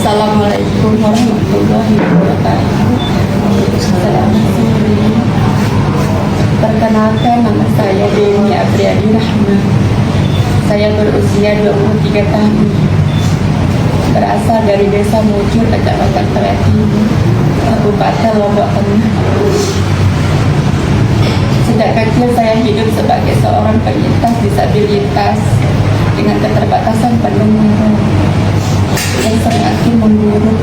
Assalamualaikum warahmatullahi wabarakatuh. Assalamualaikum. Perkenalkan, nama saya Dewi Apriadi Rahma. Saya berusia 23 tahun. Berasal dari Desa Mujur, Kecamatan Perati, Kabupaten Lombok Tengah. Sejak kecil saya hidup sebagai seorang penyintas disabilitas dengan keterbatasan pendengaran yang semakin memburuk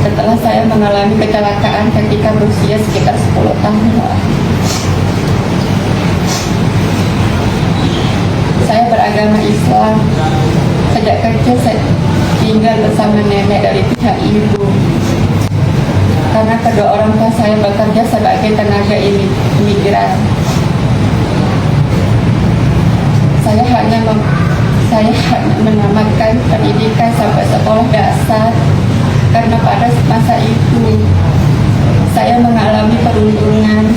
setelah saya mengalami kecelakaan ketika berusia sekitar 10 tahun lalu. Saya beragama Islam. Sejak kecil saya tinggal bersama nenek dari pihak ibu. Karena kedua orang tua saya bekerja sebagai tenaga imigran. Saya hanya menamatkan pendidikan sampai sekolah dasar karena pada masa itu saya mengalami perundungan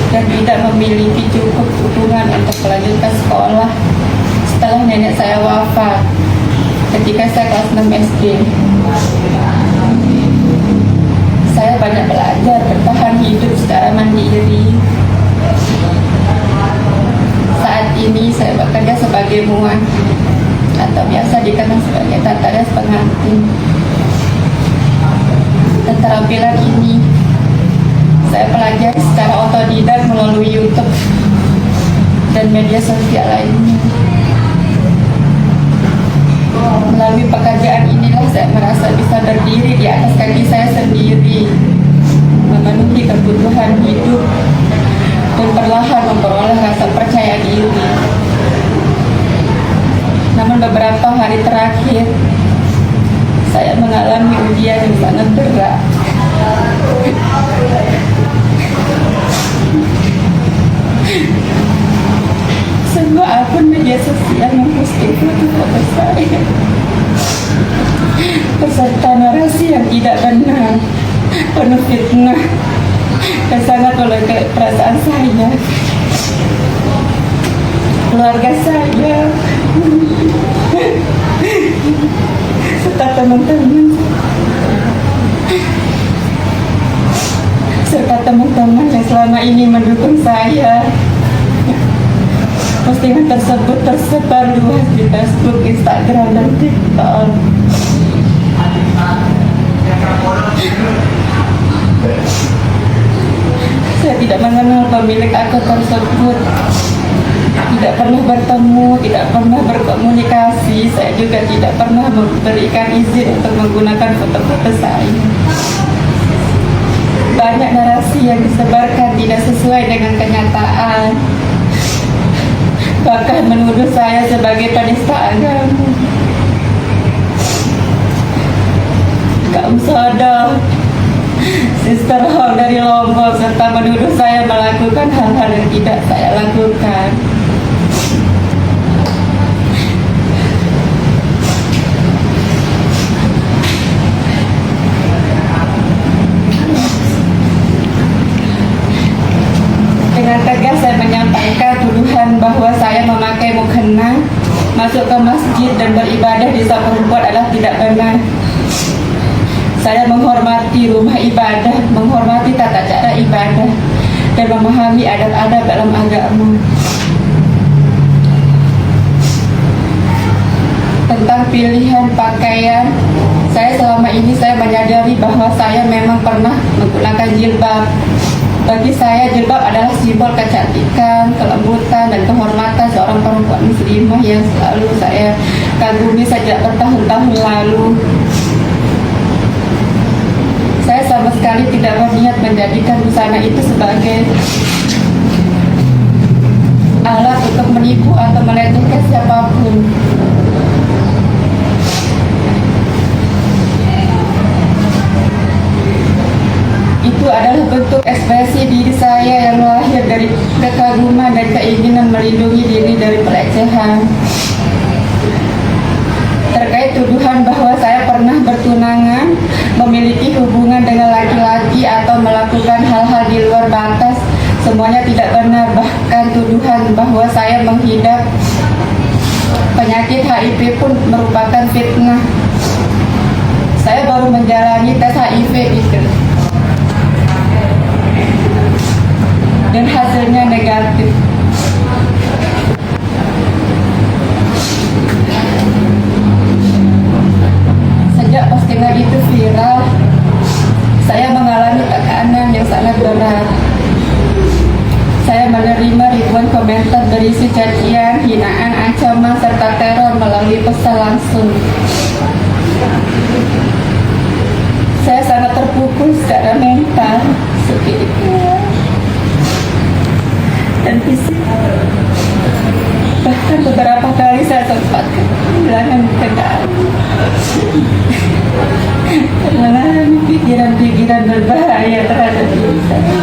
dan tidak memiliki cukup dukungan untuk melanjutkan sekolah setelah nenek saya wafat ketika saya kelas 6 SD. Saya banyak belajar bertahan hidup secara mandiri. Saat ini saya bekerja sebagai muan atau biasa dikenal sebagai tatanas pengantin. Keterampilan ini saya pelajari secara otodidak melalui YouTube dan media sosial lainnya. Melalui pekerjaan inilah saya merasa bisa berdiri di atas kaki saya sendiri, memenuhi kebutuhan hidup, dan perlahan memperoleh rasa percaya diri. Namun beberapa hari terakhir saya mengalami ujian yang sangat berat. Sebuah akun media sosial memposting foto-foto saya beserta narasi yang tidak benar, penuh fitnah dan sangat melukai perasaan saya, keluarga saya, serta teman-teman yang selama ini mendukung saya. Postingan tersebut tersebar luas di Facebook, Instagram, dan TikTok. Saya tidak mengenal pemilik akun tersebut, tidak pernah bertemu, tidak pernah berkomunikasi. Saya juga tidak pernah memberikan izin untuk menggunakan foto-foto saya. Banyak narasi yang disebarkan tidak sesuai dengan kenyataan, bahkan menuduh saya sebagai penista agama. Kaum Sodo, Sister Hall dari Lombok, serta menuduh saya melakukan hal-hal yang tidak saya lakukan. Dengan tegas saya menyampaikan tuduhan bahwa saya memakai mukena, masuk ke masjid dan beribadah di desa perempuan adalah tidak benar. Saya menghormati rumah ibadah, menghormati tata cara ibadah, dan memahami adab-adab dalam agama. Tentang pilihan pakaian, saya selama ini saya menyadari bahwa saya memang pernah menggunakan jilbab. Bagi saya, jilbab adalah simbol kecantikan, kelembutan, dan kehormatan seorang perempuan muslimah yang selalu saya kagumi sejak bertahun-tahun lalu. Saya sama sekali tidak berniat menjadikan busana itu sebagai alat untuk menipu atau melecehkan siapapun. Itu adalah bentuk ekspresi diri saya yang lahir dari kekaguman dan keinginan melindungi diri dari pelecehan. Terkait tuduhan bahwa saya pernah bertunangan, memiliki hubungan dengan laki-laki atau melakukan hal-hal di luar batas, semuanya tidak benar. Bahkan tuduhan bahwa saya menghidap penyakit HIV pun merupakan fitnah. Saya negatif. Sejak postingan itu viral, saya mengalami tekanan yang sangat berat. Saya menerima ribuan komentar berisi cacian, hinaan, ancaman, serta teror melalui pesan langsung. Saya sangat terpukul secara mental, spiritual, dan fisik. Bahkan beberapa kali saya sempat kehilangan kendali. Mengalami pikiran-pikiran berbahaya terhadap diri saya.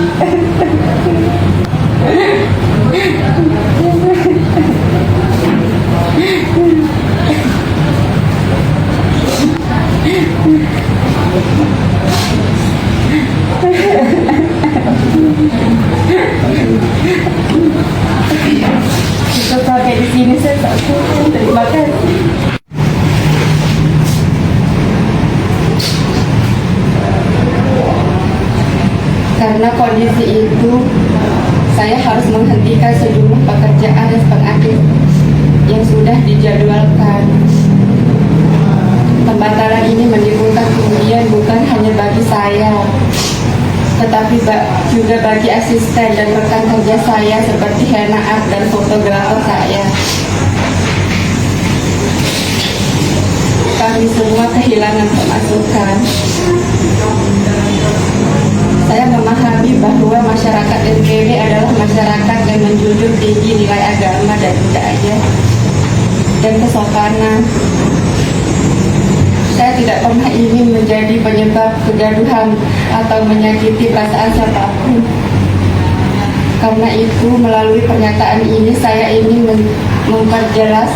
Cukup sampai di sini saya tak tahu. Terima kasih. Karena kondisi itu, saya harus menghentikan sejumlah pekerjaan dan pengaktif yang sudah dijadwalkan. Pembatalan ini menimbulkan kerugian bukan hanya bagi saya, tetapi juga bagi asisten dan rekan kerja saya seperti Hena Art dan fotografer saya. Kami semua kehilangan pemasukan. Saya memahami bahwa masyarakat NTB adalah masyarakat yang menjunjung tinggi nilai agama dan budaya dan kesopanan. Saya tidak pernah ingin menjadi penyebab kegaduhan atau menyakiti perasaan siapapun. Karena itu, melalui pernyataan ini saya ingin memperjelas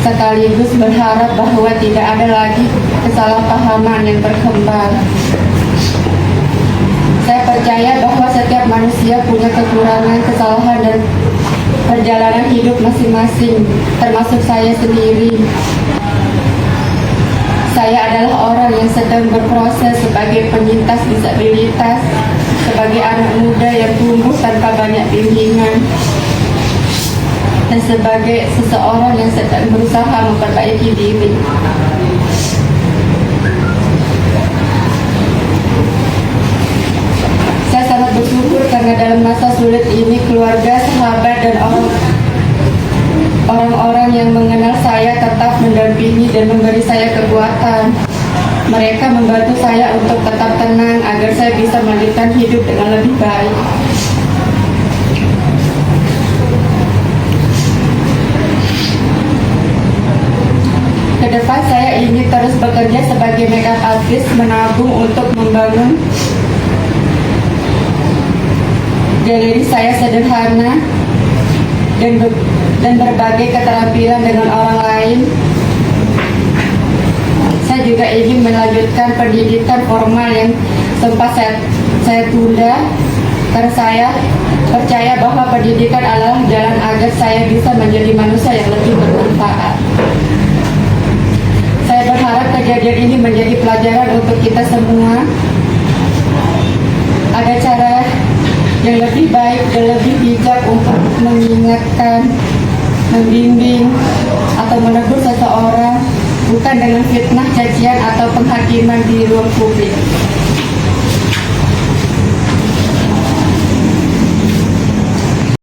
sekaligus berharap bahwa tidak ada lagi kesalahpahaman yang berkembang. Saya percaya bahwa setiap manusia punya kekurangan, kesalahan, dan perjalanan hidup masing-masing, termasuk saya sendiri. Saya adalah orang yang sedang berproses sebagai penyintas disabilitas, sebagai anak muda yang tumbuh tanpa banyak bimbingan, dan sebagai seseorang yang sedang berusaha memperbaiki diri. Saya sangat bersyukur karena dalam masa sulit ini keluarga, sahabat, dan orang-orang yang mengenal saya tetap mendampingi dan memberi saya kekuatan. Mereka membantu saya untuk tetap tenang agar saya bisa melanjutkan hidup dengan lebih baik. Kedepan saya ingin terus bekerja sebagai makeup artist, menabung untuk membangun galeri saya sederhana dan berbagai keterampilan dengan orang lain. Saya juga ingin melanjutkan pendidikan formal yang sempat saya tunda, karena saya percaya bahwa pendidikan adalah jalan agar saya bisa menjadi manusia yang lebih bermanfaat. Saya berharap kejadian ini menjadi pelajaran untuk kita semua. Ada cara yang lebih baik dan lebih bijak untuk mengingatkan, membimbing, atau menegur seseorang, bukan dengan fitnah, cacian, atau penghakiman di ruang publik.